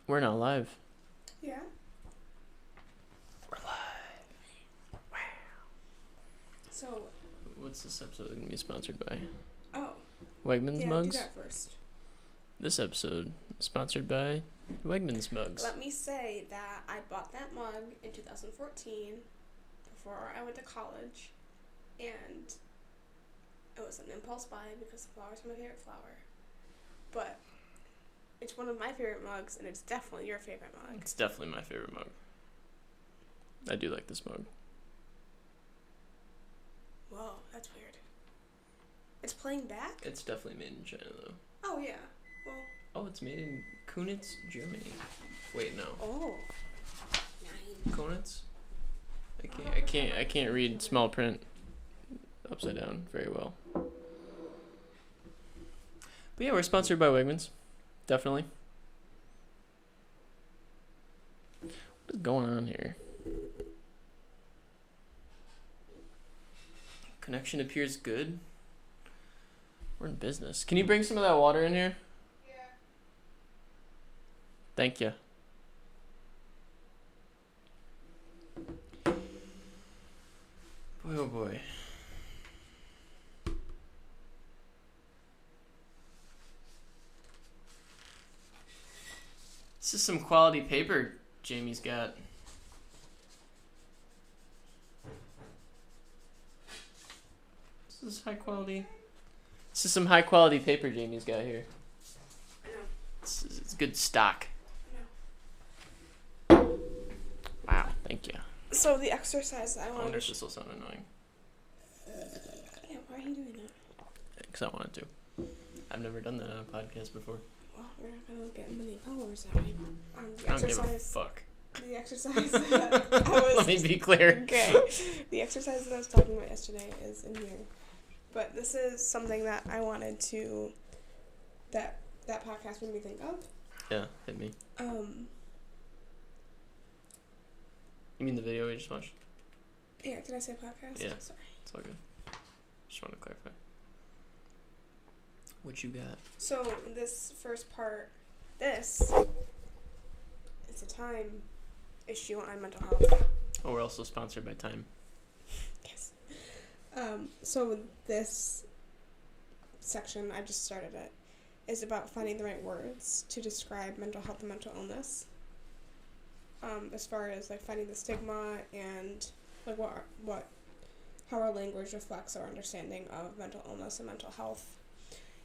We're not live. Yeah. We're live. Wow. So. What's this episode going to be sponsored by? Oh. Wegmans mugs? Do that first. This episode is sponsored by Wegmans mugs. Let me say that I bought that mug in 2014 before I went to college, and it was an impulse buy because flowers are my favorite flower. But it's one of my favorite mugs, and it's definitely your favorite mug. It's definitely my favorite mug. I do like this mug. Whoa, that's weird. It's playing back? It's definitely made in China, though. Oh, yeah. Well. Oh, it's made in Kunitz, Germany. Wait, no. Oh. Kunitz? I can't read small print upside down very well. But yeah, we're sponsored by Wegmans. Definitely. What is going on here? Connection appears good. We're in business. Can you bring some of that water in here? Yeah. Thank you. Boy, oh boy. This is some quality paper Jamie's got. This is high quality. This is some high quality paper Jamie's got here. I know. It's good stock. I know. Wow, thank you. So the exercise I I wanted wonder to if this will sound annoying. Yeah, why are you doing that? Because I wanted to. I've never done that on a podcast before. Well, we're not gonna get many followers that way. The I don't give a exercise. fuck. The exercise that I was. Let me be clear. Okay. The exercise that I was talking about yesterday is in here, but this is something that I wanted to. That podcast made me think of. Yeah, hit me. You mean the video we just watched? Yeah. Did I say podcast? Yeah. Sorry. It's all good. Just want to clarify. What you got? So this first part, it's a Time issue on mental health. Oh, we're also sponsored by Time. Yes. So this section, I just started it, is about finding the right words to describe mental health and mental illness. As far as like finding the stigma and like how our language reflects our understanding of mental illness and mental health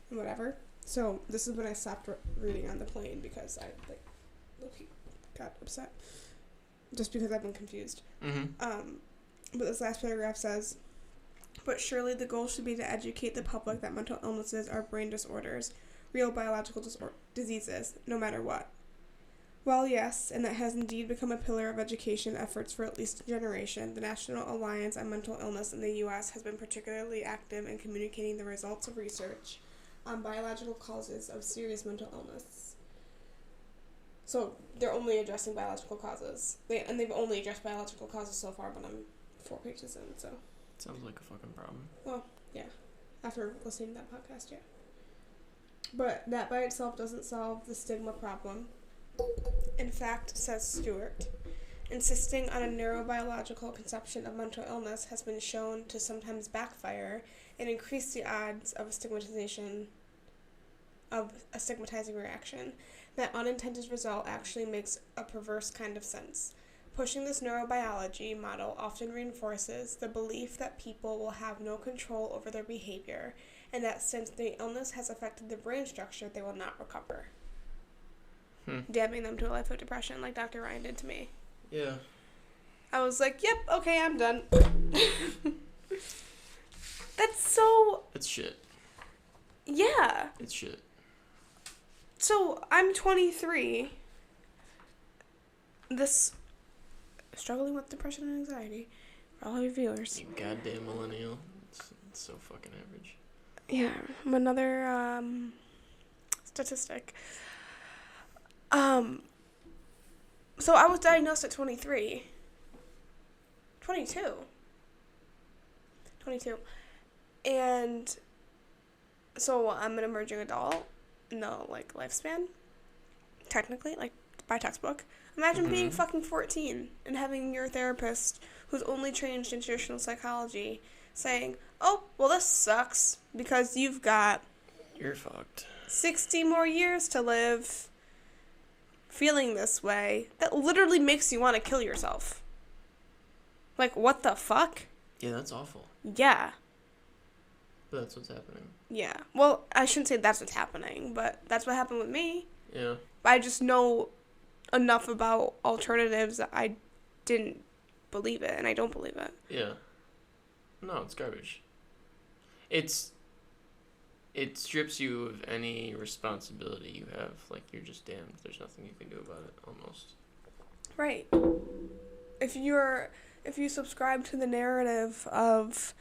and whatever. So this is when I stopped reading on the plane because I got upset just because I've been confused. Mm-hmm. But this last paragraph says, but surely the goal should be to educate the public that mental illnesses are brain disorders, real biological diseases, no matter what. Well, yes, and that has indeed become a pillar of education efforts for at least a generation. The National Alliance on Mental Illness in the U.S. has been particularly active in communicating the results of research on biological causes of serious mental illness. So they're only addressing biological causes. They've only addressed biological causes so far, but I'm 4 pages in, so. Sounds like a fucking problem. Well, yeah. After listening to that podcast, yeah. But that by itself doesn't solve the stigma problem. In fact, says Stewart, insisting on a neurobiological conception of mental illness has been shown to sometimes backfire and increase the odds of a stigmatizing reaction. That unintended result actually makes a perverse kind of sense. Pushing this neurobiology model often reinforces the belief that people will have no control over their behavior, and that since the illness has affected the brain structure, they will not recover. Damning them to a life of depression like Dr. Ryan did to me. Yeah. I was like, yep, okay, I'm done. That's so... It's shit. Yeah. It's shit. So, I'm 23. Struggling with depression and anxiety. For all your viewers. You goddamn millennial. It's so fucking average. Yeah. Another, statistic. So I was diagnosed at 22. And so I'm an emerging adult in the, lifespan. Technically, by textbook. Imagine being Mhm. fucking 14 and having your therapist, who's only trained in traditional psychology, saying, oh, well, this sucks because you've got You're fucked. 60 more years to live feeling this way. That literally makes you want to kill yourself. Like, what the fuck? Yeah, that's awful. Yeah. But that's what's happening. Yeah. Well, I shouldn't say that's what's happening, but that's what happened with me. Yeah. I just know enough about alternatives that I didn't believe it, and I don't believe it. Yeah. No, it's garbage. It strips you of any responsibility you have. Like, you're just damned. There's nothing you can do about it, almost. Right. If you subscribe to the narrative of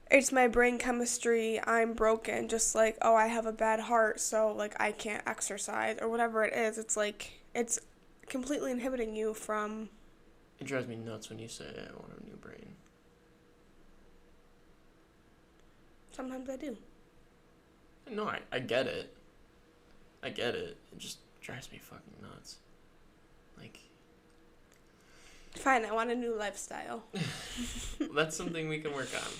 it's my brain chemistry, I'm broken, just like, oh, I have a bad heart, so like I can't exercise or whatever it is, it's like it's completely inhibiting you from. It drives me nuts when you say, I want a new brain. Sometimes I do. No, I get it. I get it. It just drives me fucking nuts. Like, Fine, I want a new lifestyle. that's something we can work on.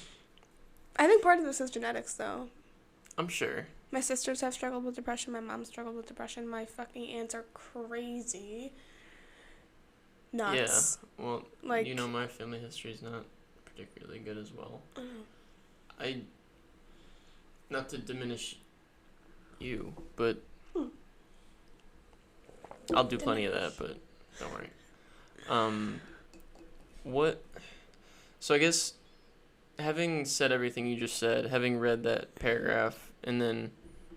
I think part of this is genetics, though. I'm sure. My sisters have struggled with depression. My mom struggled with depression. My fucking aunts are crazy. Nuts. Yeah. Well, Like, you know, my family history is not particularly good as well. Mm. Not to diminish you, but I'll do plenty of that, but don't worry. What? So I guess, having said everything you just said, having read that paragraph, and then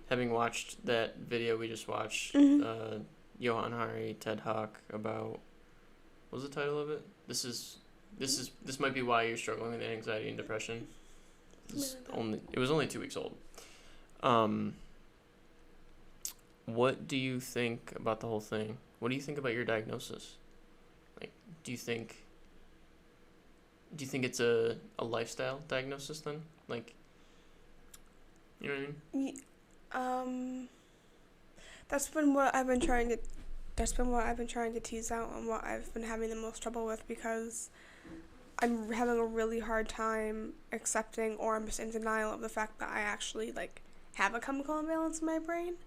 having watched that video we just watched, Mhm. Johan Hari, TED Talk about, what was the title of it? This might be why you're struggling with anxiety and depression. It was only 2 weeks old. What do you think about the whole thing? What do you think about your diagnosis? Like, do you think it's a lifestyle diagnosis then? Like, you know what I mean? That's been what I've been trying to tease out, and what I've been having the most trouble with, because I'm having a really hard time accepting, or I'm just in denial of the fact that I actually like have a chemical imbalance in my brain,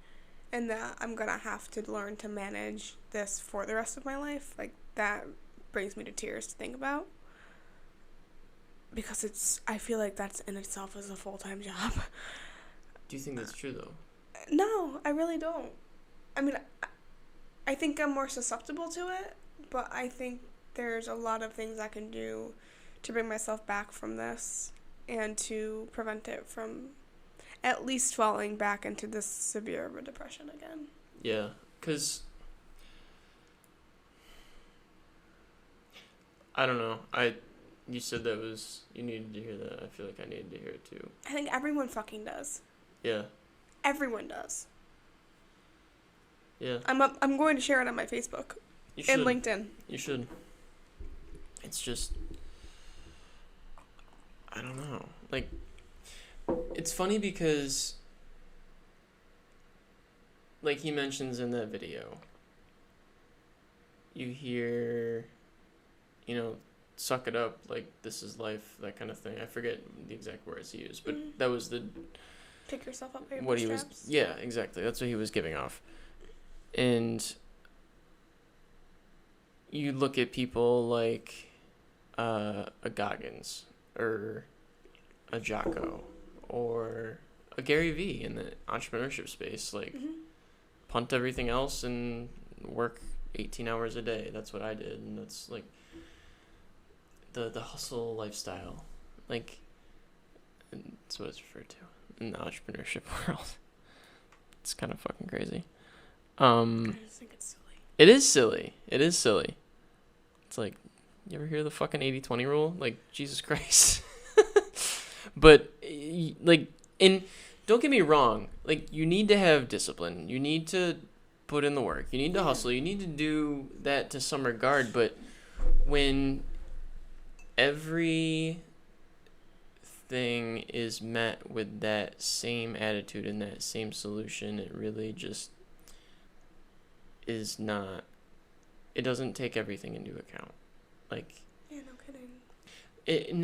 and that I'm gonna have to learn to manage this for the rest of my life. Like, that brings me to tears to think about, because I feel like that's in itself is a full-time job. Do you think that's true though? No, I really don't. I mean, I think I'm more susceptible to it, but I think there's a lot of things I can do to bring myself back from this and to prevent it from at least falling back into this severe of a depression again. Yeah, because I don't know. You said you needed to hear that. I feel like I needed to hear it too. I think everyone fucking does. Yeah. Everyone does. Yeah. I'm going to share it on my Facebook You should. and LinkedIn. You should. It's just, I don't know. Like, it's funny because, like he mentions in that video, you hear, suck it up, like, this is life, that kind of thing. I forget the exact words he used, but that was Pick yourself up by your what he bootstraps. was, yeah, exactly. That's what he was giving off. And you look at people like a Goggins or a Jocko or a Gary Vee in the entrepreneurship space, like punt everything else and work 18 hours a day. That's what I did, and that's like the hustle lifestyle, like, and that's what it's referred to in the entrepreneurship world. It's kind of fucking crazy. I just think it's silly. It is silly. It is silly. It's like, you ever hear the fucking 80-20 rule? Like, Jesus Christ. But, like, don't get me wrong. Like, you need to have discipline. You need to put in the work. You need to hustle. You need to do that to some regard. But when everything is met with that same attitude and that same solution, it really just is not it doesn't take everything into account. Like, Yeah, no kidding.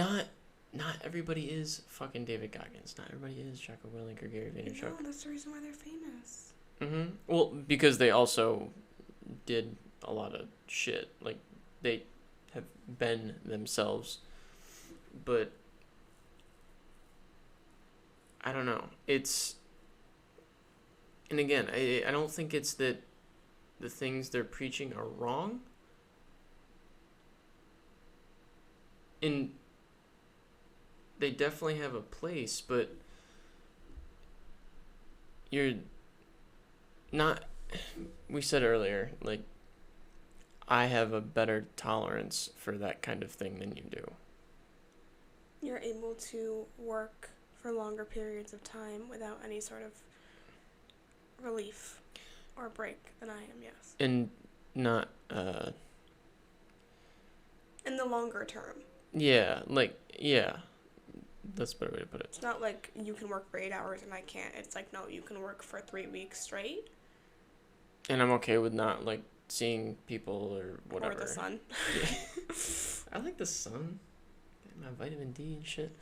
Not everybody is fucking David Goggins. Not everybody is Jocko Willink or Gary Vaynerchuk. No, that's the reason why they're famous. Mm-hmm. Well, because they also did a lot of shit. Like, they have been themselves. But I don't know. It's... And again, I don't think it's that the things they're preaching are wrong. And they definitely have a place, but you're not... We said earlier, like, I have a better tolerance for that kind of thing than you do. You're able to work for longer periods of time without any sort of relief or break than I am, yes. And not, in the longer term. Yeah, like, yeah. That's a better way to put it. It's not like you can work for 8 hours and I can't. It's like, no, you can work for 3 weeks straight. And I'm okay with not, like, seeing people or whatever. Or the sun. Yeah. I like the sun. Get my vitamin D and shit.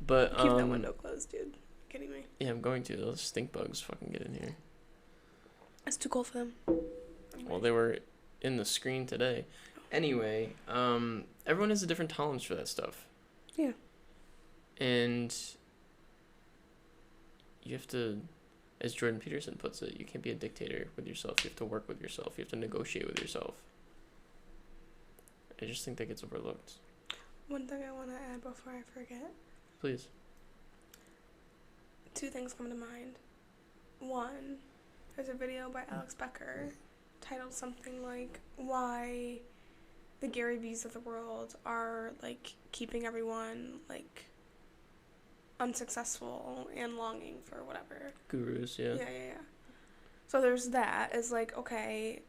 But, keep that window closed, dude. Kidding me? Yeah, I'm going to. Those stink bugs fucking get in here. It's too cold for them. Well, they were in the screen today. Anyway, everyone has a different tolerance for that stuff. Yeah. And you have to, as Jordan Peterson puts it, you can't be a dictator with yourself. You have to work with yourself. You have to negotiate with yourself. I just think that gets overlooked. One thing I want to add before I forget. Please. 2 things come to mind. One, there's a video by Alex Becker titled something like why the Gary V's of the world are, like, keeping everyone, like, unsuccessful and longing for whatever. Gurus, yeah. Yeah. So there's that. Is like, okay,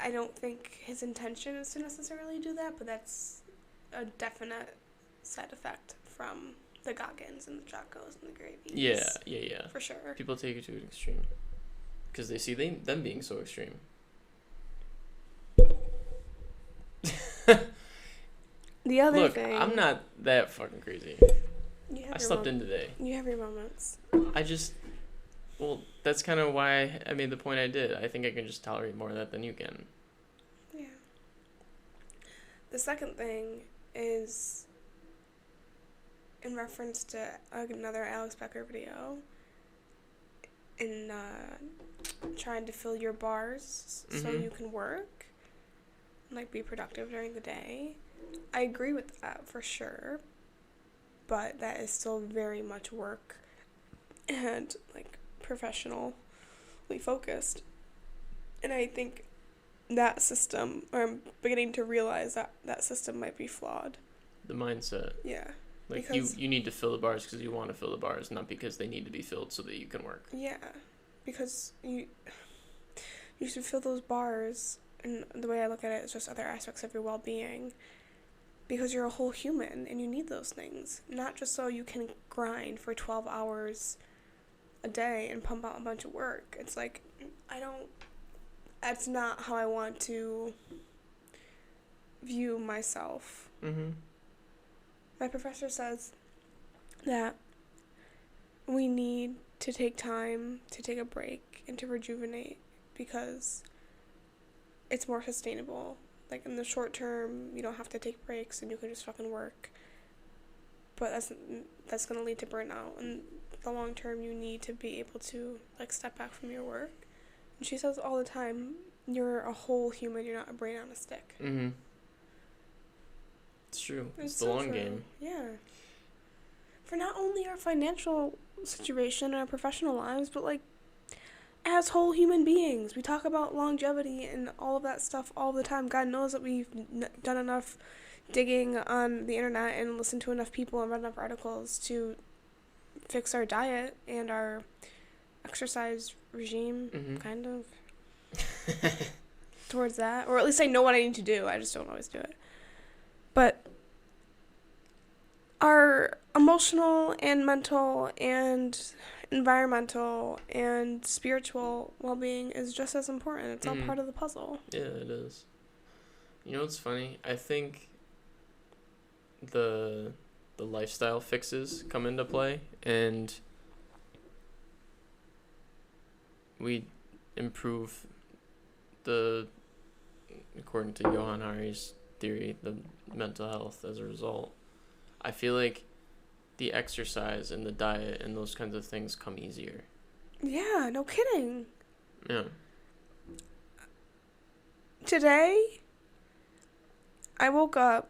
I don't think his intention is to necessarily do that, but that's a definite side effect from the Goggins and the Jocos and the Gary V's. Yeah. For sure. People take it to an extreme. Because they see them being so extreme. The other Look, thing... I'm not that fucking crazy. I slept in today. You have your moments. Well, that's kind of why I made the point I did. I think I can just tolerate more of that than you can. Yeah. The second thing is in reference to another Alex Becker video in trying to fill your bars so you can work and, like, be productive during the day. I agree with that for sure, but that is still very much work and, like, professionally focused. And I think that system, or I'm beginning to realize that that system might be flawed. The mindset. Yeah. Like, you need to fill the bars because you want to fill the bars, not because they need to be filled so that you can work. Yeah. Because you should fill those bars, and the way I look at it is just other aspects of your well-being. Because you're a whole human, and you need those things. Not just so you can grind for 12 hours a day and pump out a bunch of work. It's like, that's not how I want to view myself. Mm-hmm. My professor says that we need to take time to take a break and to rejuvenate because it's more sustainable. Like, in the short term, you don't have to take breaks and you can just fucking work. But that's going to lead to burnout. And the long term, you need to be able to, like, step back from your work. And she says all the time, you're a whole human, you're not a brain on a stick. Mm-hmm. It's true. It's the so long true. game. Yeah. For not only our financial situation and our professional lives, but, like, as whole human beings. We talk about longevity and all of that stuff all the time. God knows that we've done enough digging on the internet and listened to enough people and read enough articles to fix our diet and our exercise regime, kind of, towards that. Or at least I know what I need to do. I just don't always do it. But our emotional and mental and environmental and spiritual well-being is just as important. It's all part of the puzzle. Yeah, it is. You know what's funny? I think the lifestyle fixes come into play, and we improve the, according to Johann Hari's theory, the mental health as a result. I feel like the exercise and the diet and those kinds of things come easier. Yeah, no kidding. Yeah. Today, I woke up,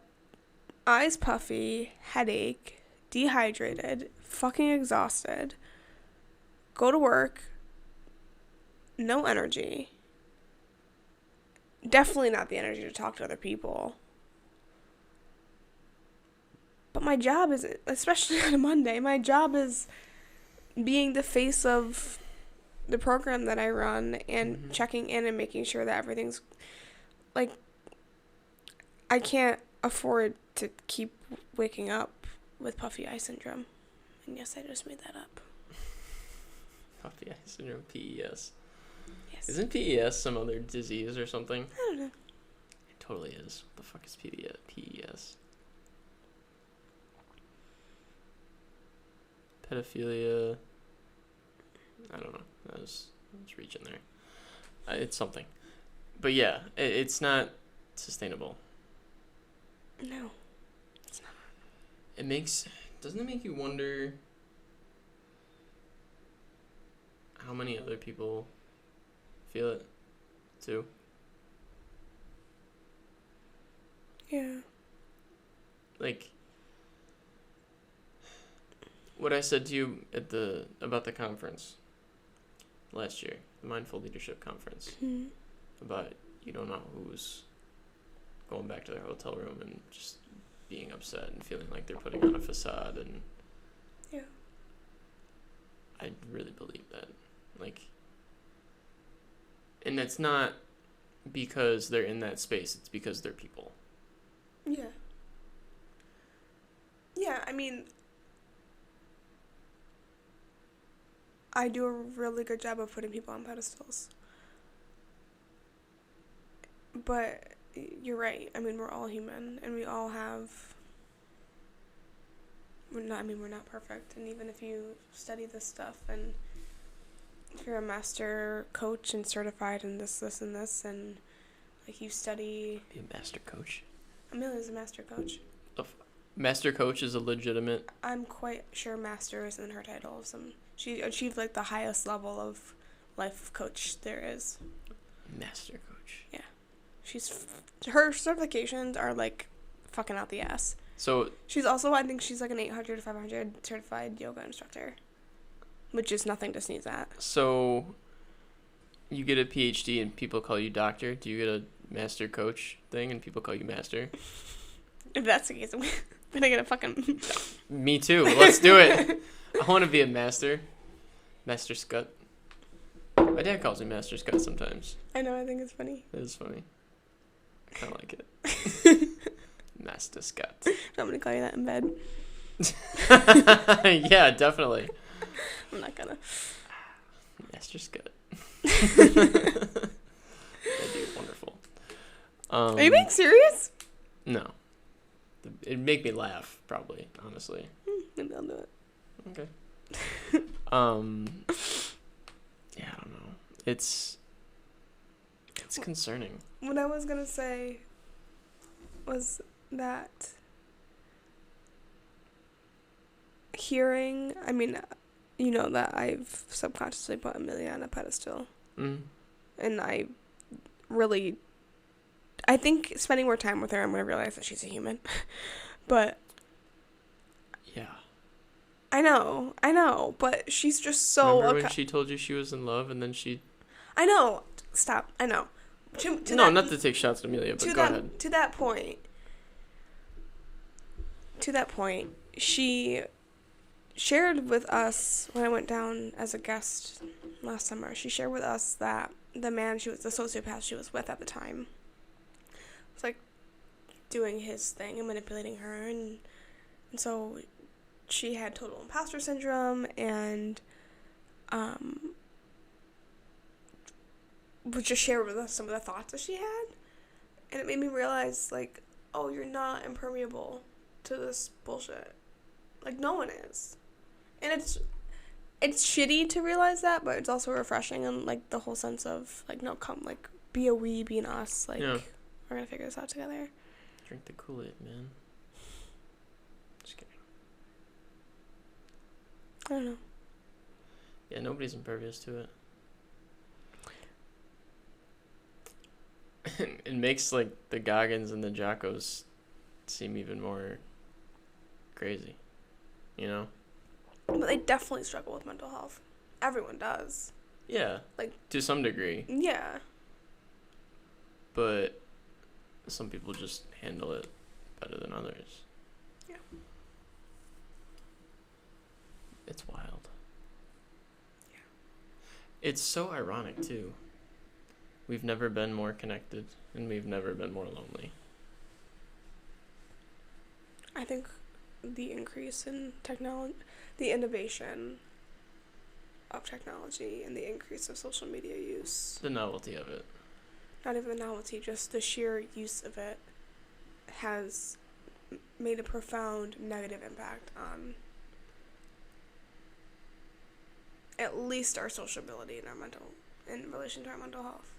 eyes puffy, headache, dehydrated, fucking exhausted, go to work, no energy. Definitely not the energy to talk to other people. But my job is, especially on a Monday, my job is being the face of the program that I run and checking in and making sure that everything's, like, I can't afford to keep waking up with puffy eye syndrome. And yes, I just made that up. Puffy eye syndrome, PES. Yes. Isn't PES some other disease or something? I don't know. It totally is. What the fuck is PES? Pedophilia. I don't know. I was reaching there. It's something. But yeah, it's not sustainable. No, it's not. Doesn't it make you wonder how many other people feel it too? Yeah. Like what I said to you about the conference last year, the Mindful Leadership Conference, about you don't know who's going back to their hotel room and just being upset and feeling like they're putting on a facade, and yeah, I really believe that. Like, and it's not because they're in that space, it's because they're people. Yeah. Yeah, I mean, I do a really good job of putting people on pedestals. But you're right. I mean, we're all human, and we all have... we're not perfect. And even if you study this stuff, and if you're a master coach and certified in this, and this, and, like, you study... Be a master coach? Amelia's a master coach. Master coach is a legitimate... I'm quite sure master is in her title. She achieved, like, the highest level of life coach there is. Master coach. Yeah. Her certifications are, like, fucking out the ass. So she's also, I think she's like an 800 to 500 certified yoga instructor, which is nothing to sneeze at. So you get a PhD and people call you doctor. Do you get a master coach thing and people call you master? If that's the case, I'm gonna get a fucking... Me too. Let's do it. I want to be a master. Master Schutt. My dad calls me Master Schutt sometimes. I know, I think it's funny. It is funny. I kind of like it. Master Schutt. I'm gonna call you that in bed. Yeah, definitely. I'm not gonna. Master Schutt. That'd be wonderful. Are you being serious? No. It'd make me laugh, probably, honestly. Maybe I'll do it. Okay. Yeah, I don't know. It's concerning. What I was gonna say was that hearing, I mean, you know that I've subconsciously put Amelia on a pedestal. Mm. And I think spending more time with her, I'm going to realize that she's a human. But... yeah. I know, but she's just so... Remember when she told you she was in love and then she... I know. Stop. I know. Not to take shots at Amelia, but go ahead. To that point, she shared with us, when I went down as a guest last summer, she shared with us that the sociopath she was with at the time was, like, doing his thing and manipulating her, and so she had total imposter syndrome, and would just share with us some of the thoughts that she had, And it made me realize, like, oh, you're not impermeable to this bullshit. Like, no one is. And it's shitty to realize that, but it's also refreshing, and, like, the whole sense of, like, no, come, like, be a we, be an us. Like, Yeah. we're gonna figure this out together. Drink the Kool-Aid, man. Just kidding. I don't know. Yeah, nobody's impervious to it. It makes, like, the Goggins and the Jackos seem even more crazy, you know? But they definitely struggle with mental health. Everyone does. Yeah, like, to some degree. Yeah. But some people just handle it better than others. Yeah. It's wild. Yeah. It's so ironic, too. We've never been more connected, and we've never been more lonely. I think the increase in technology, the innovation of technology, and the increase of social media use. The novelty of it. Not even the novelty, just the sheer use of it has made a profound negative impact on at least our sociability and in relation to our mental health.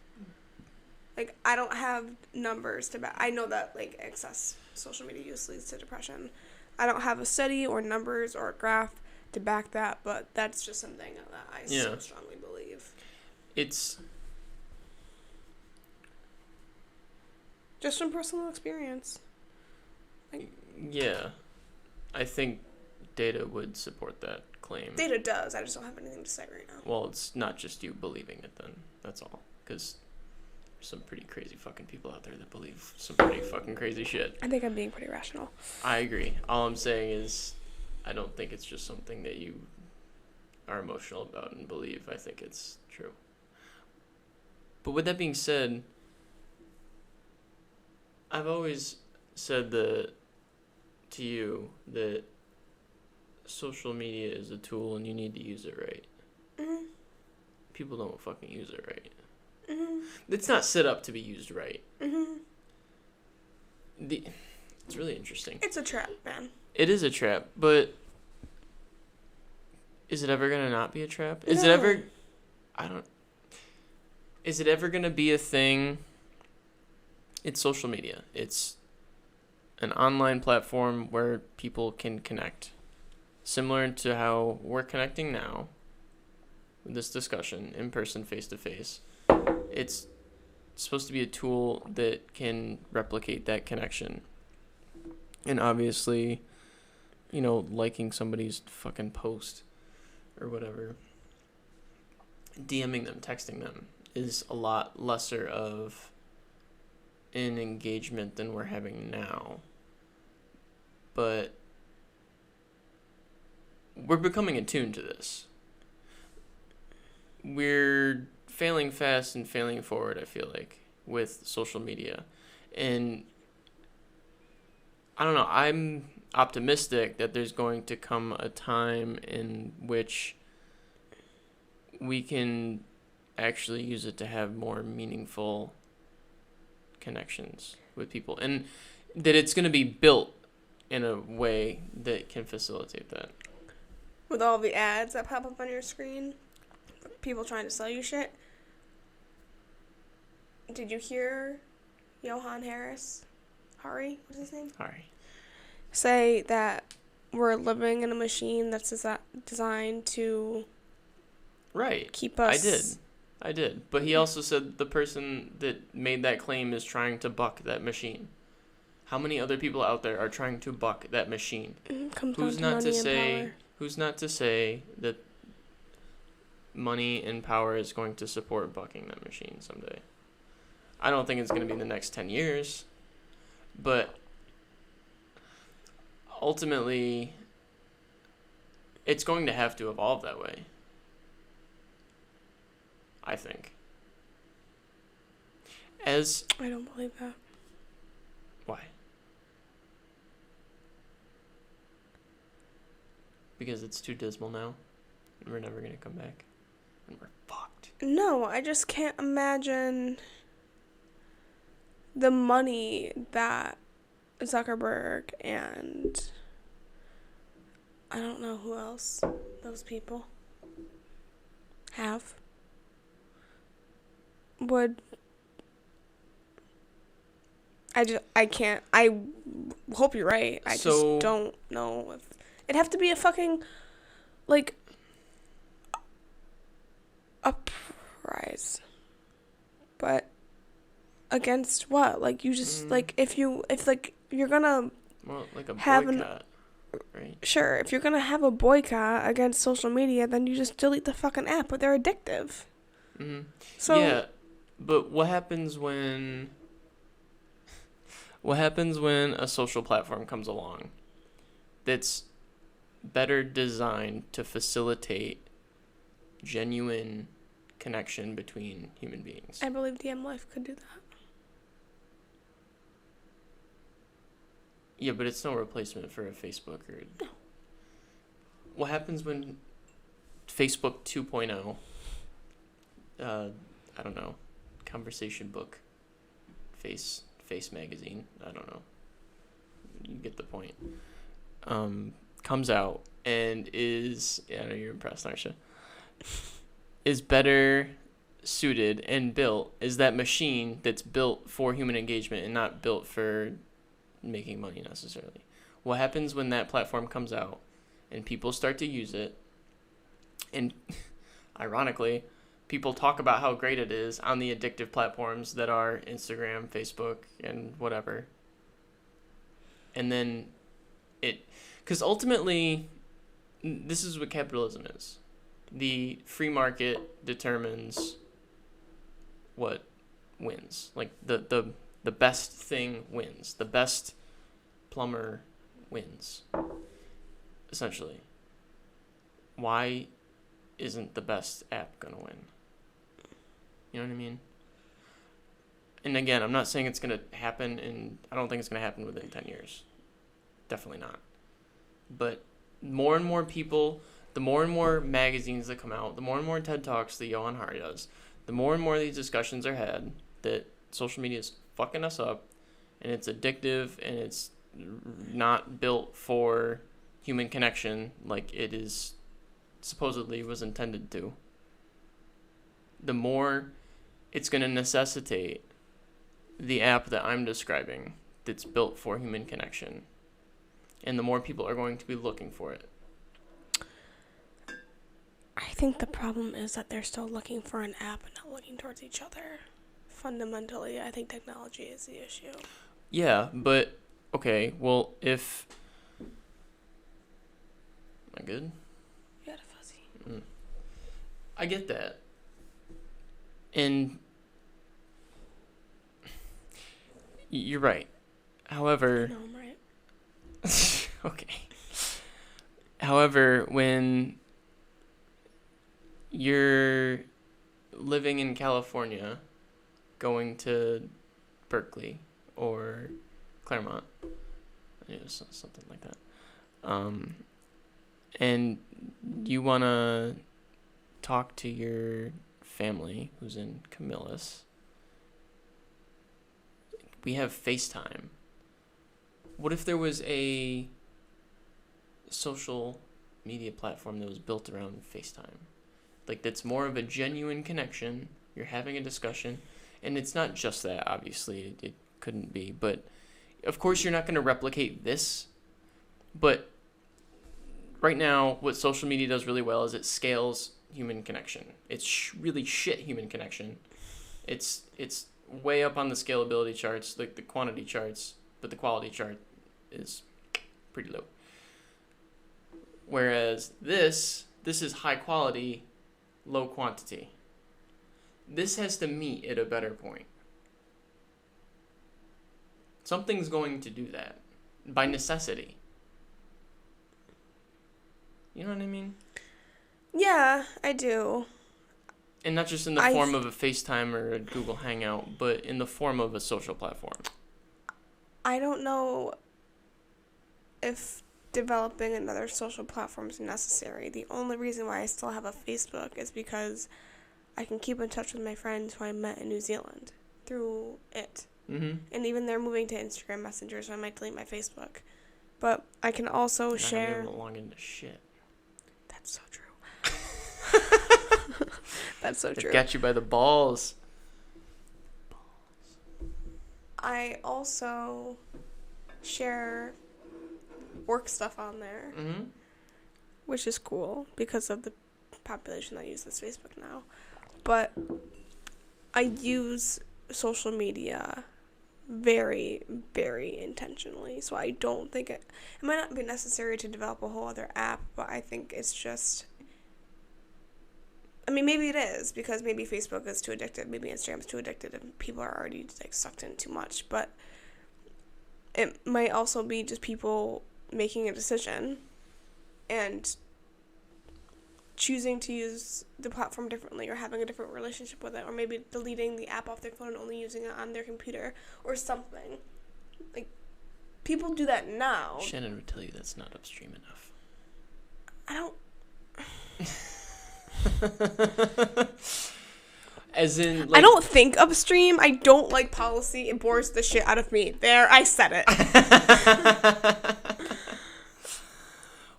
Like, I don't have numbers to back. I know that, like, excess social media use leads to depression. I don't have a study or numbers or a graph to back that, but that's just something that I so strongly believe. It's just from personal experience. Like, yeah. I think data would support that claim. Data does. I just don't have anything to say right now. Well, it's not just you believing it then. That's all. Because some pretty crazy fucking people out there that believe some pretty fucking crazy shit. I think I'm being pretty rational. I agree. All I'm saying is I don't think it's just something that you are emotional about and believe. I think it's true. But with that being said, I've always said to you that social media is a tool and you need to use it right. Mm-hmm. People don't fucking use it right. Mm-hmm. It's not set up to be used right. Mm-hmm. It's really interesting. It's a trap, man. It is a trap, but is it ever gonna not be a trap? Is No. it ever? Is it ever gonna be a thing? It's social media. It's an online platform where people can connect, similar to how we're connecting now. With this discussion, in person, face to face. It's supposed to be a tool that can replicate that connection. And obviously, liking somebody's fucking post or whatever, DMing them, texting them is a lot lesser of an engagement than we're having now. But we're becoming attuned to this. We're failing fast and failing forward, I feel like, with social media. And I don't know, I'm optimistic that there's going to come a time in which we can actually use it to have more meaningful connections with people. And that it's going to be built in a way that can facilitate that. With all the ads that pop up on your screen, people trying to sell you shit. Did you hear Johan Harris? Hari? What's his name? Hari. Say that we're living in a machine that's designed to keep us... I did. But he also said the person that made that claim is trying to buck that machine. How many other people out there are trying to buck that machine? Who's not to say that money and power is going to support bucking that machine someday? I don't think it's going to be in the next 10 years. But ultimately, it's going to have to evolve that way. I think. I don't believe that. Why? Because it's too dismal now, and we're never going to come back, and we're fucked. No, I just can't imagine the money that Zuckerberg and I don't know who else those people have would I can't. I hope you're right. I just don't know if it'd have to be a fucking like a prize. But against what? Like you just like if you're gonna like a have boycott, right? Sure, if you're gonna have a boycott against social media, then you just delete the fucking app. But they're addictive. Mm-hmm. So yeah, but what happens when a social platform comes along that's better designed to facilitate genuine connection between human beings? I believe DM Life could do that. Yeah, but it's no replacement for a Facebook or... No. What happens when Facebook 2.0, I don't know, conversation book, face magazine, I don't know, you get the point, comes out and is, I know you're impressed, aren't you, is better suited and built, is that machine that's built for human engagement and not built for making money necessarily. What happens when that platform comes out and people start to use it, and ironically, people talk about how great it is on the addictive platforms that are Instagram, Facebook, and whatever. And then because ultimately, this is what capitalism is. The free market determines what wins. Like the best thing wins. The best plumber wins. Essentially. Why isn't the best app gonna win? You know what I mean? And again, I'm not saying it's gonna happen, and I don't think it's gonna happen within 10 years. Definitely not. But more and more people, the more and more magazines that come out, the more and more TED Talks that Johan Hari does, the more and more these discussions are had that social media is fucking us up, and it's addictive, and it's not built for human connection like it is supposedly was intended to. The more it's going to necessitate the app that I'm describing that's built for human connection, and the more people are going to be looking for it. I think the problem is that they're still looking for an app and not looking towards each other. Fundamentally, I think technology is the issue. Yeah, but okay, well, if... Am I good? You got a fuzzy. I get that. And you're right. However... No, I'm right. Okay. However, when you're living in California, going to Berkeley or Claremont, something like that, and you want to talk to your family who's in Camillus, we have FaceTime. What if there was a social media platform that was built around FaceTime? Like, that's more of a genuine connection. You're having a discussion. And it's not just that, obviously. It couldn't be. But, of course, you're not going to replicate this. But right now, what social media does really well is it scales human connection. It's really shit human connection. It's way up on the scalability charts, like the quantity charts, but the quality chart is pretty low. Whereas this is high quality, low quantity. This has to meet at a better point. Something's going to do that by necessity. You know what I mean? Yeah, I do. And not just in the form of a FaceTime or a Google Hangout, but in the form of a social platform. I don't know if developing another social platform is necessary. The only reason why I still have a Facebook is because I can keep in touch with my friends who I met in New Zealand through it. Mm-hmm. And even they're moving to Instagram Messenger, so I might delete my Facebook. But I can also share... Not gonna be able to log into shit. That's so true. That's so true. They got you by the balls. I also share work stuff on there, Mm-hmm. which is cool because of the population that uses Facebook now. But I use social media very, very intentionally, so I don't think it might not be necessary to develop a whole other app, but I think it's just... I mean, maybe it is, because maybe Facebook is too addictive, maybe Instagram's too addictive, and people are already, like, sucked in too much, but it might also be just people making a decision and choosing to use the platform differently or having a different relationship with it, or maybe deleting the app off their phone and only using it on their computer or something. Like, people do that now. Shannon would tell you that's not upstream enough. I don't... As in, like... I don't think upstream. I don't like policy. It bores the shit out of me. There, I said it.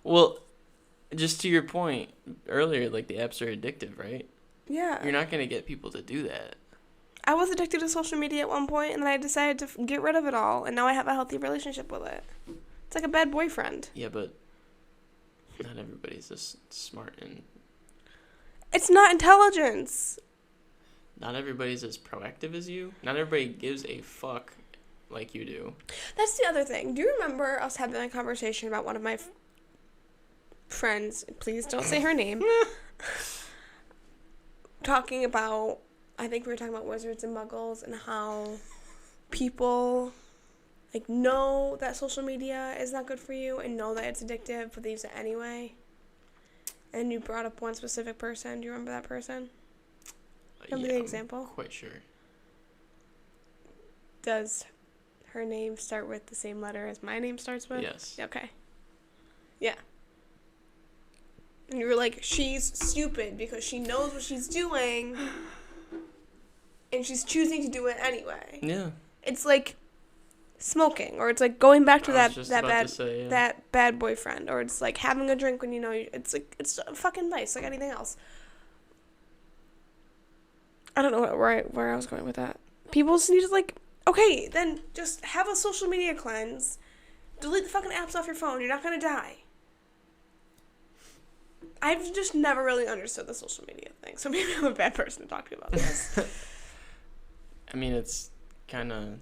Well, just to your point earlier, like, the apps are addictive, right? Yeah. You're not going to get people to do that. I was addicted to social media at one point, and then I decided to get rid of it all, and now I have a healthy relationship with it. It's like a bad boyfriend. Yeah, but not everybody's as smart, and It's not intelligence. not everybody's as proactive as you. Not everybody gives a fuck like you do. That's the other thing. Do you remember us having a conversation about one of my friends, please don't say her name, talking about, I think we were talking about wizards and muggles and how people, like, know that social media is not good for you and know that it's addictive, but they use it anyway? And you brought up one specific person. Do you remember that person? Remember the example? I'm quite sure. Does her name start with the same letter as my name starts with? Yes. Okay. Yeah. And you were like, she's stupid because she knows what she's doing and she's choosing to do it anyway. Yeah. It's like smoking, or it's like going back to that that bad boyfriend, or it's like having a drink when you know it's like it's fucking nice, like anything else. I don't know where I was going with that. People just need to, like, okay, then just have a social media cleanse. Delete the fucking apps off your phone. You're not gonna die. I've just never really understood the social media thing, so maybe I'm a bad person to talk to about this. I mean, it's kind of...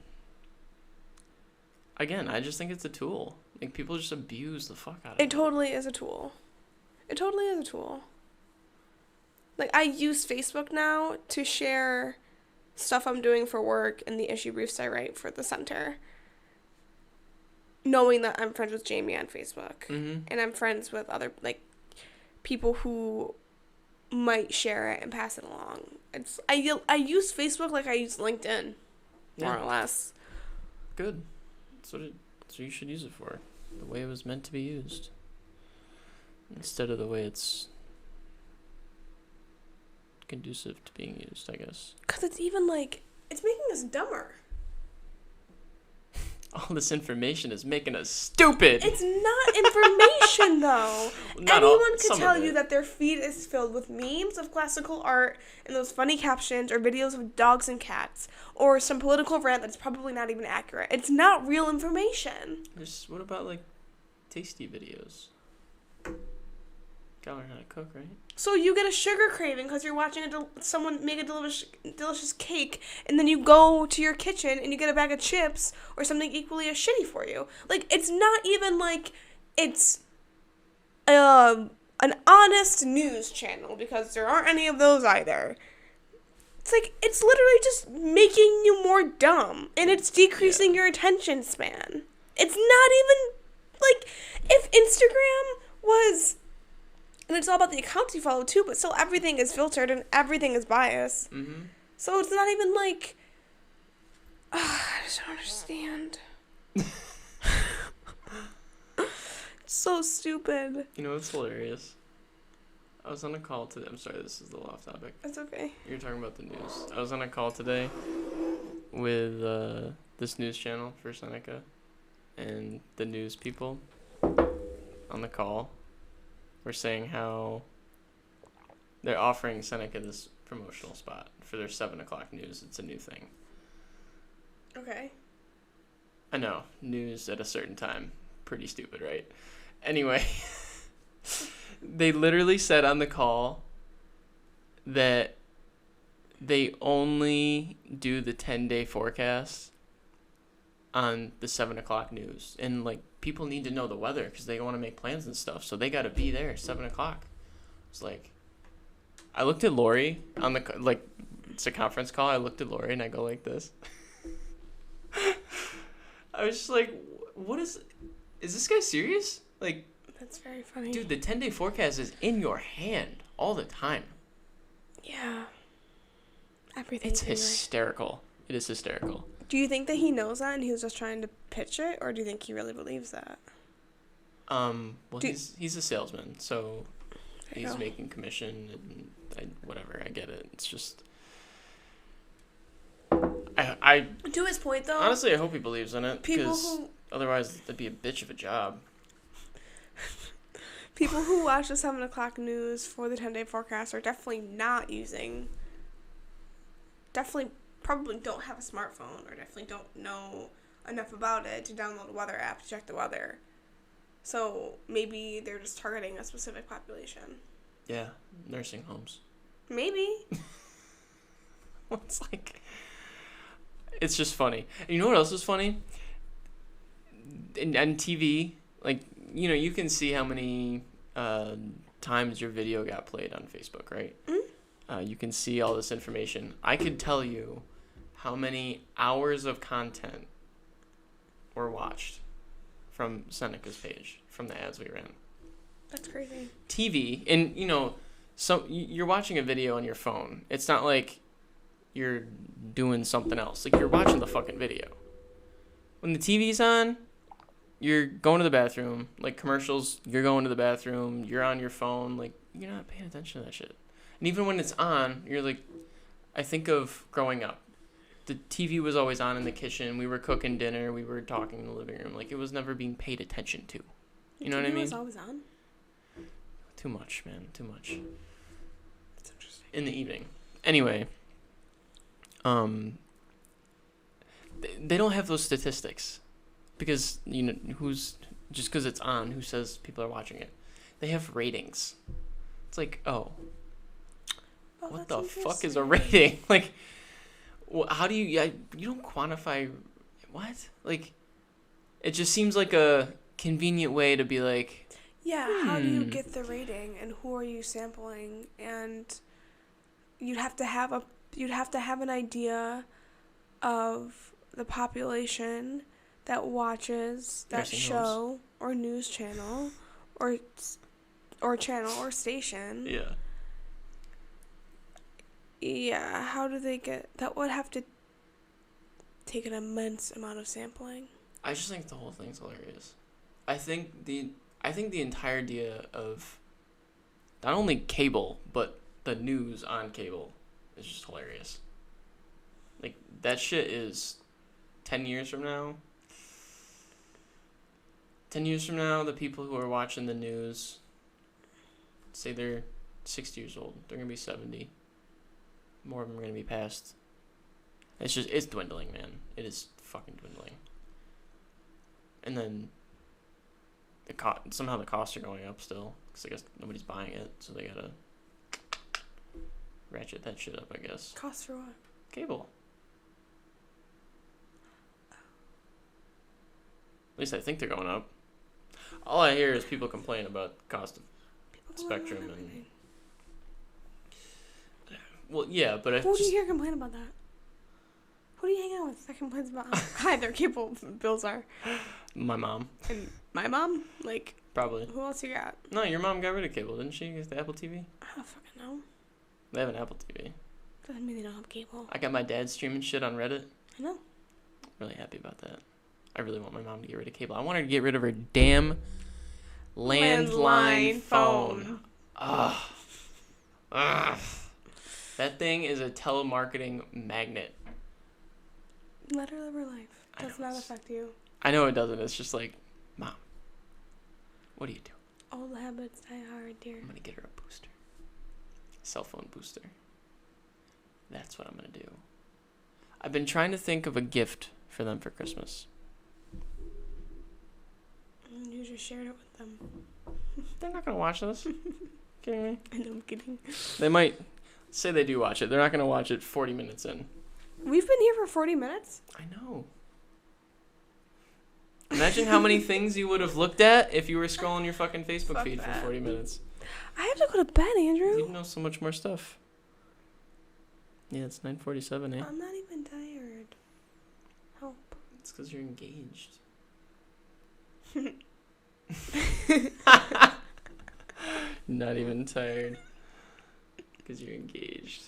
Again, I just think it's a tool. Like, people just abuse the fuck out of it. It totally is a tool. It totally is a tool. Like, I use Facebook now to share stuff I'm doing for work and the issue briefs I write for the center, knowing that I'm friends with Jamie on Facebook. Mm-hmm. And I'm friends with other, like, people who might share it and pass it along. I use Facebook like I use LinkedIn, more or less. Good. That's what you should use it for. The way it was meant to be used. Instead of the way it's conducive to being used, I guess. Because it's even, like, it's making us dumber. All this information is making us stupid. It's not information, though. Anyone could tell you that their feed is filled with memes of classical art and those funny captions or videos of dogs and cats or some political rant that's probably not even accurate. It's not real information. What about, like, tasty videos? Gotta learn how to cook, right? So you get a sugar craving because you're watching someone make a delicious cake, and then you go to your kitchen and you get a bag of chips or something equally as shitty for you. Like, it's not even like it's an honest news channel, because there aren't any of those either. It's like, it's literally just making you more dumb, and it's decreasing your attention span. It's not even, like, if Instagram was... And it's all about the accounts you follow, too, but still everything is filtered and everything is biased. Mm-hmm. So it's not even like... I just don't understand. It's so stupid. You know what's hilarious? I was on a call today. I'm sorry, this is a little off topic. That's okay. You're talking about the news. I was on a call today with this news channel for Seneca, and the news people on the call were saying how they're offering Seneca this promotional spot for their 7 o'clock news. It's a new thing. Okay. I know, news at a certain time. Pretty stupid, right? Anyway, they literally said on the call that they only do the 10-day forecast on the 7 o'clock news. And, like, people need to know the weather because they want to make plans and stuff. So they got to be there at 7 o'clock. It's like, I looked at Lori on the, like, it's a conference call. I looked at Lori and I go like this. I was just like, what is this guy serious? Like, that's very funny. Dude, the 10-day forecast is in your hand all the time. Yeah. Everything. It's hysterical. It is hysterical. Do you think that he knows that and he was just trying to pitch it, or do you think he really believes that? Well, he's a salesman, so he's making commission and whatever. I get it. It's just, I to his point though. Honestly, I hope he believes in it because otherwise that'd be a bitch of a job. People who watch the 7 o'clock news for the 10-day forecast are definitely not using. Definitely, probably don't have a smartphone or definitely don't know enough about it to download a weather app to check the weather. So maybe they're just targeting a specific population. Yeah, nursing homes. Maybe. It's like, it's just funny. And you know what else is funny? On TV, like, you know, you can see how many times your video got played on Facebook, right? Mm-hmm. You can see all this information. I could tell you how many hours of content were watched from Seneca's page, from the ads we ran. That's crazy. TV, and, you know, so you're watching a video on your phone. It's not like you're doing something else. Like, you're watching the fucking video. When the TV's on, you're going to the bathroom. Like, commercials, you're going to the bathroom. You're on your phone. Like, you're not paying attention to that shit. And even when it's on, you're like, I think of growing up. The TV was always on in the kitchen. We were cooking dinner. We were talking in the living room. Like, it was never being paid attention to. You know what I mean? The TV was always on? Too much, man. Too much. That's interesting. In the evening. Anyway. They don't have those statistics. Because, you know, just because it's on, who says people are watching it? They have ratings. It's like, what the fuck is a rating? Like, how do you don't quantify, what? Like, it just seems like a convenient way to be like, yeah, how do you get the rating and who are you sampling? And you'd have to have an idea of the population that watches that nursing show homes. Or news channel or channel or station. Yeah. Yeah, how do they get... That would have to take an immense amount of sampling. I just think the whole thing's hilarious. I think the entire idea of not only cable, but the news on cable is just hilarious. Like, that shit is 10 years from now. 10 years from now, the people who are watching the news, say they're 60 years old, they're going to be 70. More of them are going to be past. It's dwindling, man. It is fucking dwindling. And then somehow the costs are going up still, because I guess nobody's buying it, so they gotta ratchet that shit up, I guess. Costs for what? Cable. At least I think they're going up. All I hear is people complain about the cost of Spectrum and... Well, yeah, but who do you hear complain about that? Who do you hang out with that complains about how high their cable bills are? My mom. And my mom? Like... Probably. Who else you got? No, your mom got rid of cable, didn't she? The Apple TV? I don't fucking know. They have an Apple TV. Doesn't mean they don't have cable. I got my dad streaming shit on Reddit. I know. Really happy about that. I really want my mom to get rid of cable. I want her to get rid of her damn landline phone. Ugh. Ugh. That thing is a telemarketing magnet. Let her live her life. Does not affect you. I know it doesn't. It's just like, Mom, what do you do? Old habits die hard, dear. I'm going to get her a booster. Cell phone booster. That's what I'm going to do. I've been trying to think of a gift for them for Christmas. You just shared it with them. They're not going to watch this. Kidding me? I know, I'm kidding. They might say they do watch it. They're not going to watch it 40 minutes in. We've been here for 40 minutes? I know. Imagine how many things you would have looked at if you were scrolling your fucking Facebook feed for 40 minutes. I have to go to bed, Andrew. You know so much more stuff. Yeah, it's 9:47, eh? I'm not even tired. Help. It's because you're engaged. Not even tired. Because you're engaged.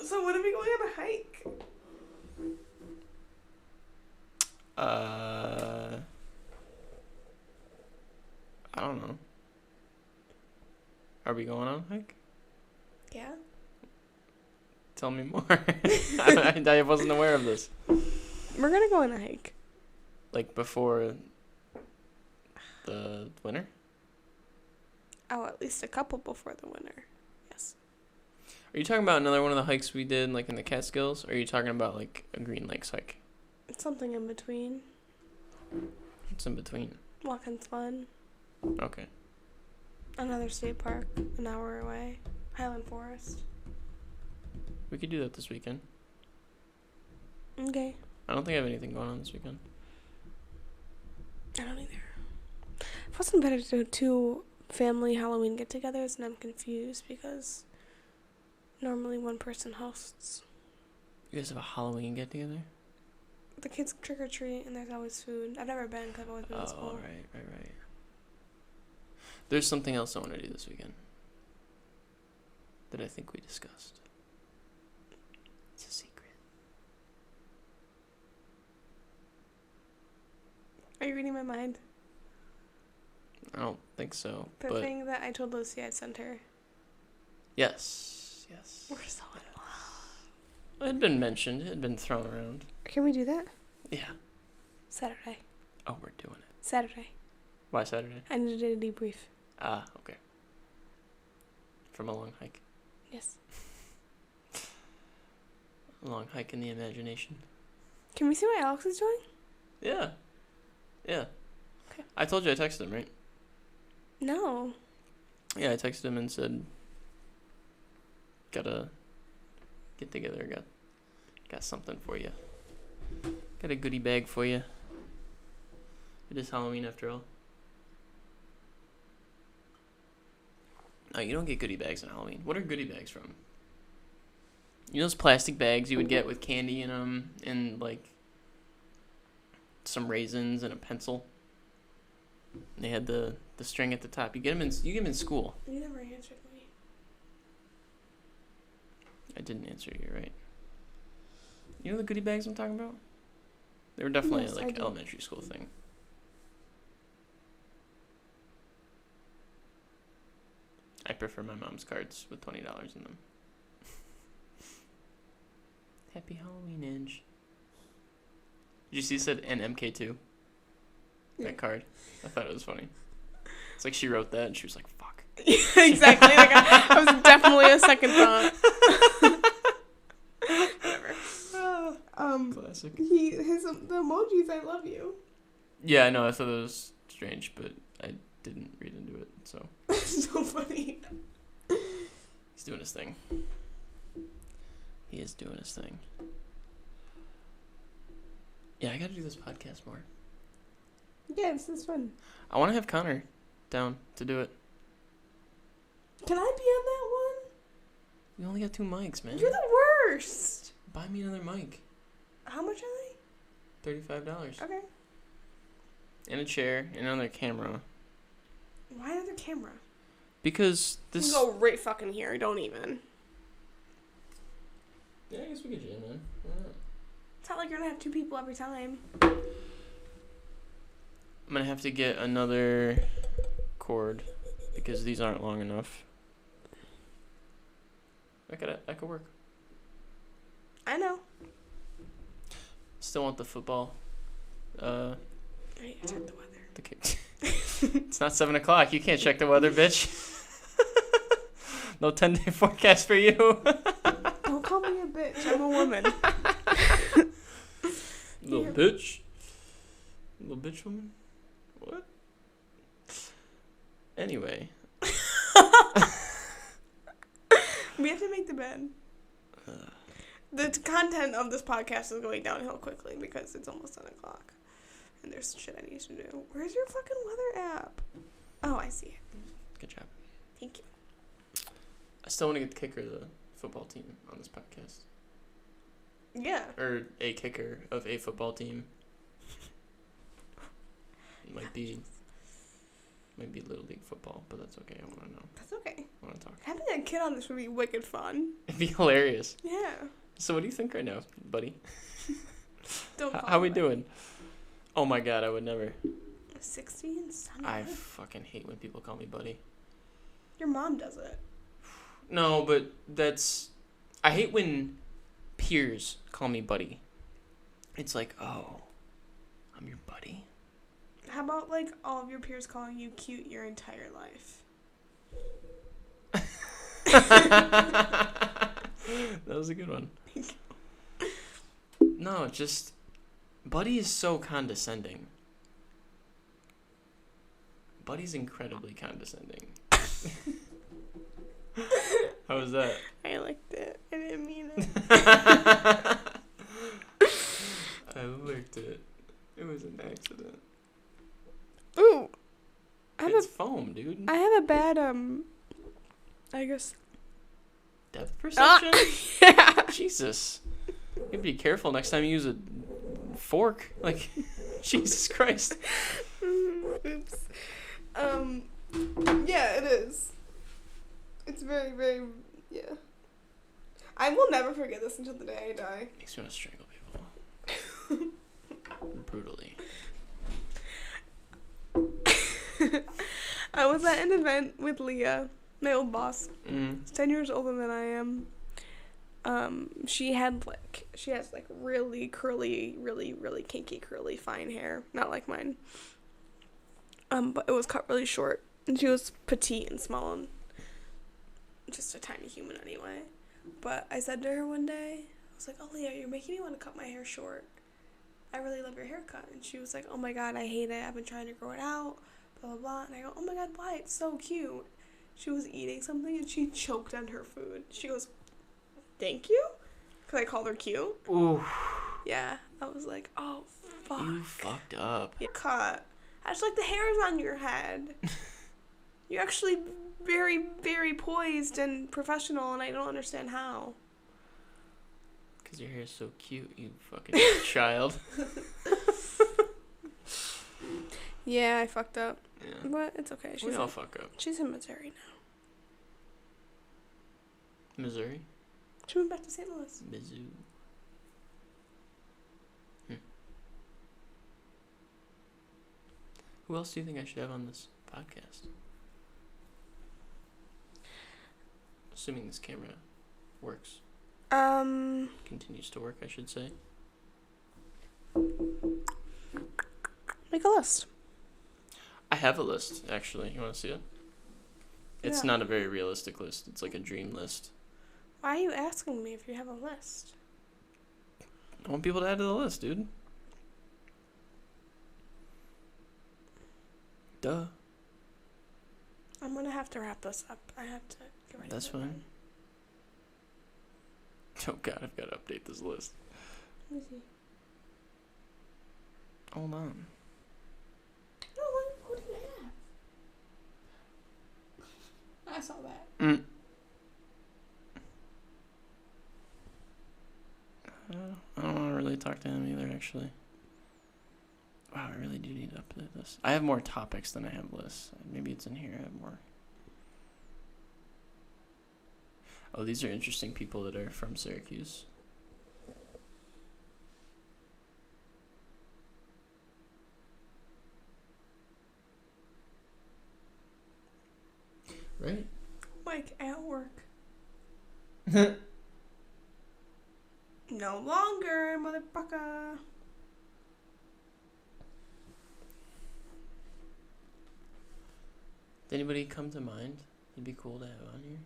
So when are we going on a hike? I don't know. Are we going on a hike? Yeah. Tell me more. I wasn't aware of this. We're gonna go on a hike. Like before the winter? Oh, at least a couple before the winter. Yes. Are you talking about another one of the hikes we did, like in the Catskills? Or are you talking about like a Green Lakes hike? It's something in between. What's in between? Walking's fun. Okay. Another state park, an hour away. Highland Forest. We could do that this weekend. Okay. I don't think I have anything going on this weekend. I don't either. It wasn't better to do 2 family Halloween get-togethers, and I'm confused because normally one person hosts. You guys have a Halloween get-together? The kids trick-or-treat, and there's always food. I've never been because I've always been in school. Oh, right. There's something else I want to do this weekend that I think we discussed. It's a secret. Are you reading my mind? I don't think so. The but thing that I told Lucy I'd sent her. Yes. We're so in love. It had been mentioned. It had been thrown around. Can we do that? Yeah. Saturday. Oh, we're doing it. Saturday. Why Saturday? I need to do a debrief. Ah, okay. From a long hike. Yes. A long hike in the imagination. Can we see what Alex is doing? Yeah. Okay. I told you I texted him, right? No. Yeah, I texted him and said, gotta get together, got something for you. Got a goodie bag for you. It is Halloween after all. No, you don't get goodie bags on Halloween. What are goodie bags from? You know those plastic bags you would get with candy in them and like some raisins and a pencil? And they had the string at the top. You get them in school. You never answered me. I didn't answer you, right? You know the goodie bags I'm talking about? They were definitely Yes, like elementary school thing. I prefer my mom's cards with $20 in them. Happy Halloween, Inge. Did you see it said NMK2? Yeah. That card. I thought it was funny. It's like she wrote that and she was like, fuck. Exactly. Like I was definitely a second thought. Whatever. Classic. The emojis, I love you. Yeah, I know. I thought it was strange, but I didn't read into it, so. So funny. He's doing his thing. He is doing his thing. Yeah, I gotta do this podcast more. Yeah, this is fun. I want to have Connor down to do it. Can I be on that one? We only got 2 mics, man. You're the worst. Buy me another mic. How much are they? $35. Okay. And a chair and another camera. Why another camera? Because this. You can go right fucking here. Don't even. Yeah, I guess we could jam, man. Why not? It's not like you're gonna have 2 people every time. I'm gonna have to get another cord because these aren't long enough. That could work. I know. Still want the football. I need to check the weather. It's not 7 o'clock. You can't check the weather, bitch. No 10-day forecast for you. Don't call me a bitch. I'm a woman. Little bitch. Little bitch woman. What? Anyway. We have to make the bed. The content of this podcast is going downhill quickly because it's almost 10 o'clock. And there's shit I need to do. Where's your fucking weather app? Oh, I see it. Good job. Thank you. I still want to get the kicker of the football team on this podcast. Yeah. Or a kicker of a football team. Might be Little League football, but that's okay. I want to know. That's okay. I want to talk. Having a kid on this would be wicked fun. It'd be hilarious. Yeah. So what do you think right now, buddy? Don't How we doing? Oh my god, I would never. 16? Son I of a- fucking hate when people call me buddy. Your mom does it. No, but I hate when peers call me buddy. It's like, oh, I'm your buddy? How about, like, all of your peers calling you cute your entire life? That was a good one. No, just... Buddy is so condescending. Buddy's incredibly condescending. How was that? I liked it. I didn't mean it. I licked it. It was an accident. Ooh. It's foam, dude. I have a bad, I guess. Depth perception? Yeah. Jesus. You have to be careful next time you use a fork. Like, Jesus Christ. Oops. Yeah, it is. It's very, very, yeah. I will never forget this until the day I die. Makes me want to strangle people. Brutally. I was at an event with Leah, my old boss. Mm. She's 10 years older than I am. She has really curly, really, really kinky, curly, fine hair. Not like mine. But it was cut really short. And she was petite and small and just a tiny human anyway. But I said to her one day, I was like, oh, Leah, you're making me want to cut my hair short. I really love your haircut. And she was like, oh my god, I hate it. I've been trying to grow it out, blah, blah, blah. And I go, oh my god, why? It's so cute. She was eating something and she choked on her food. She goes, thank you? Because I called her cute. Ooh. Yeah. I was like, oh, fuck. You fucked up. You cut. I just like the hairs on your head. You're actually very, very poised and professional, and I don't understand how. Because your hair is so cute, you fucking child. Yeah, I fucked up. Yeah. But it's okay. We all fuck up. She's in Missouri now. Missouri? She went back to St. Louis. Mizzou. Who else do you think I should have on this podcast? Assuming this camera works. Continues to work, I should say. Make a list. I have a list, actually. You want to see it? It's Yeah. not a very realistic list. It's like a dream list. Why are you asking me if you have a list? I want people to add to the list, dude. Duh. I'm gonna have to wrap this up. I have to get ready. That's fine. Oh god, I've got to update this list. Let me see. Hold on. No, what do you have? I saw that. I don't want to really talk to him either, actually. Wow, I really do need to update this. I have more topics than I have lists. Maybe it's in here. I have more. Oh, these are interesting people that are from Syracuse. Right? Like at work. No longer, motherfucker. Did anybody come to mind? It'd be cool to have on here.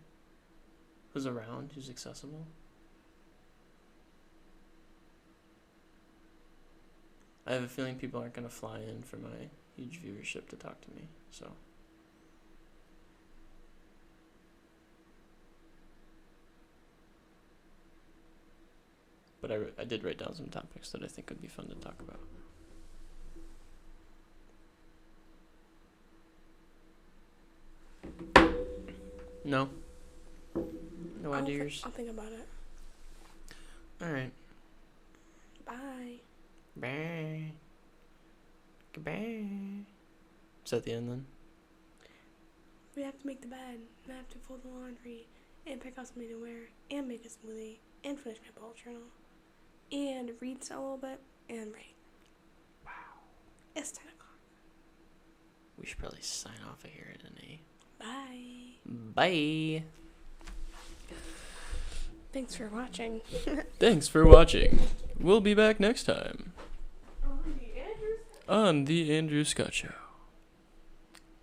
Who's around? Who's accessible? I have a feeling people aren't gonna fly in for my huge viewership to talk to me. So. But I did write down some topics that I think would be fun to talk about. No. No ideas. I'll think about it. Alright. Bye. Bye. Goodbye. Is that the end then? We have to make the bed, and I have to fold the laundry, and pick out something to wear, and make a smoothie, and finish my bullet journal, and read a little bit, and write. Wow. It's 10 o'clock. We should probably sign off of here, didn't Bye. Bye. Thanks for watching. Thanks for watching. We'll be back next time on the Andrew Scott Show.